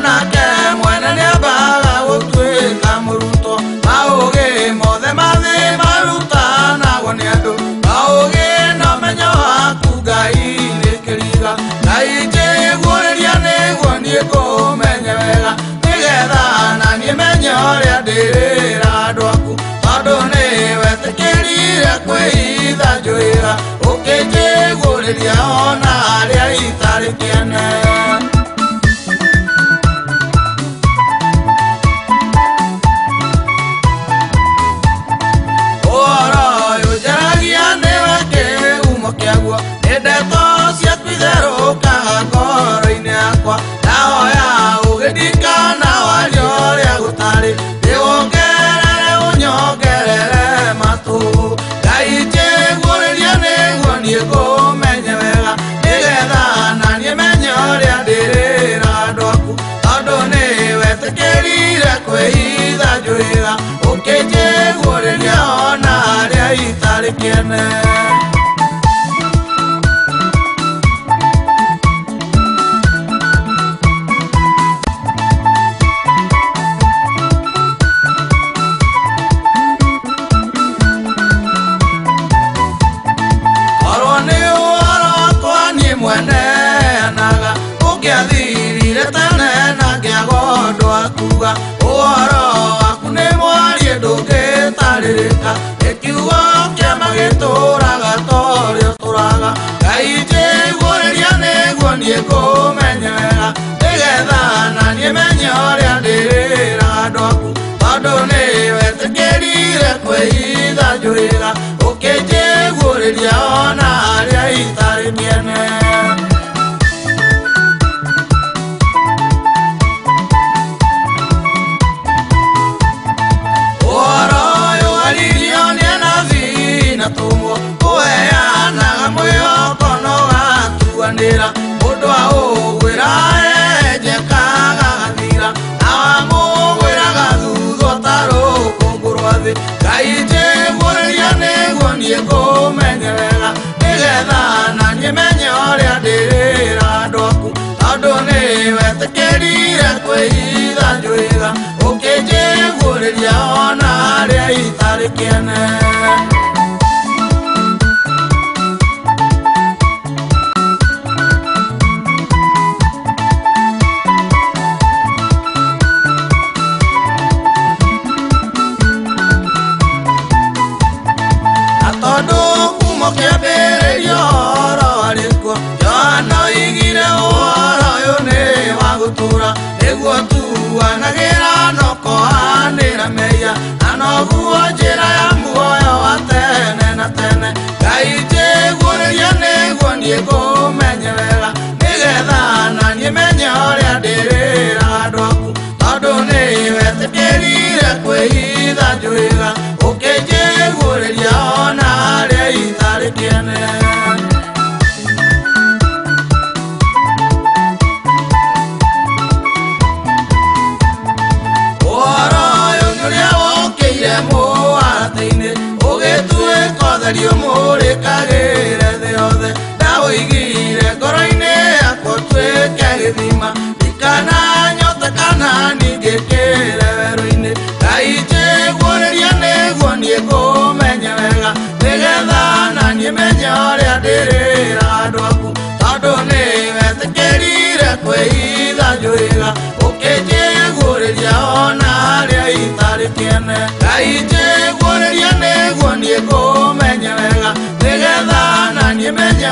onake mwene nĩambaga gũtuĩka mũrutwo maũgĩ mothe mathĩ marutanagwo nĩ andũ maũgĩ na ũmenyo waku Ngai nĩ kĩriga Ngai njiguũrĩria nĩguo niĩ ngũmenye wega nĩgetha na niĩ menye ũrĩa ndĩrĩra andũ aku tondũ nĩ wetĩkĩrire kwĩhitha njũĩga ũkĩnjiguũrĩria ona harĩa itarĩ kĩene ũhoro ũyũ njaragia nĩwe kĩhumo kĩaguo nĩ ndeto ciaku itherũkaga ngoro-inĩ yakwa ndahoya ũgĩndirikana waria ũrĩa gũtarĩ ndĩwongerere ũnyongerere matũ Ngai njiguũrĩria nĩguo niĩ ngũmenye wega nĩgetha na niĩ menye ũrĩa ndĩrĩra andũ aku tondũ nĩ wetĩkĩrire kwĩhitha njũĩga ũkĩnjiguũrĩria ona harĩa itarĩ kĩene ũhoro waku nĩ mwarie ndũngĩtarĩrĩka ĩkiugo kĩa magĩtũraga torĩa tũraga Ngai njiguũrĩria nĩguo niĩ ngũmenye wega nĩgetha na niĩ menye ũrĩa ndĩrĩra andũ aku tondũ nĩ wetĩkĩrire kwĩhitha njũĩga ũkĩnjiguũrĩria ona harĩa itarĩ kĩene ũheanaga mwĩhoko no gatuanĩra mũndũ aũgwĩra enjekaga gathira na wamũgwĩraga thutha ta rũkũngũ rwa thĩ Ngai njiguũrĩria nĩguo niĩ ngũmenye wega nĩgetha na niĩ menye ũrĩa ndĩrĩra andũ aku tondũ nĩ wetĩkĩrire kwĩhitha njũĩga ũkĩnjiguũrĩria ona harĩa itarĩ kĩene nĩguo tuanagĩra no kũhanĩra meia na noguo njĩra ya muoyo wa tene na tene Ngai njiguũrĩria nĩguo niĩ ngũmenye wega nĩgetha na niĩ menye ũrĩa ndĩrĩra andũ aku tondũ nĩ wetĩkĩrire kwĩhitha njũĩga ũkĩnjiguũrĩria ona harĩa itarĩ kĩene ũgĩtuĩka ũmũrĩkagĩre thĩ yothe ndaũigire ngoro-inĩ yakwa ũtuĩke gĩthima ndikananyote kana ningĩ kĩre werũ-inĩ Ngai njiguũrĩria nĩguo niĩ ngũmenye wega nĩgetha na niĩ menye ũrĩa ndĩrĩra andũ aku tondũ nĩ wetĩkĩrire kwĩhitha njũĩga ũkĩnjiguũrĩria ona harĩa itarĩ kĩene Ngai njiguũrĩria nĩguo niĩ ngũmenye wega nĩgetha na niĩ menye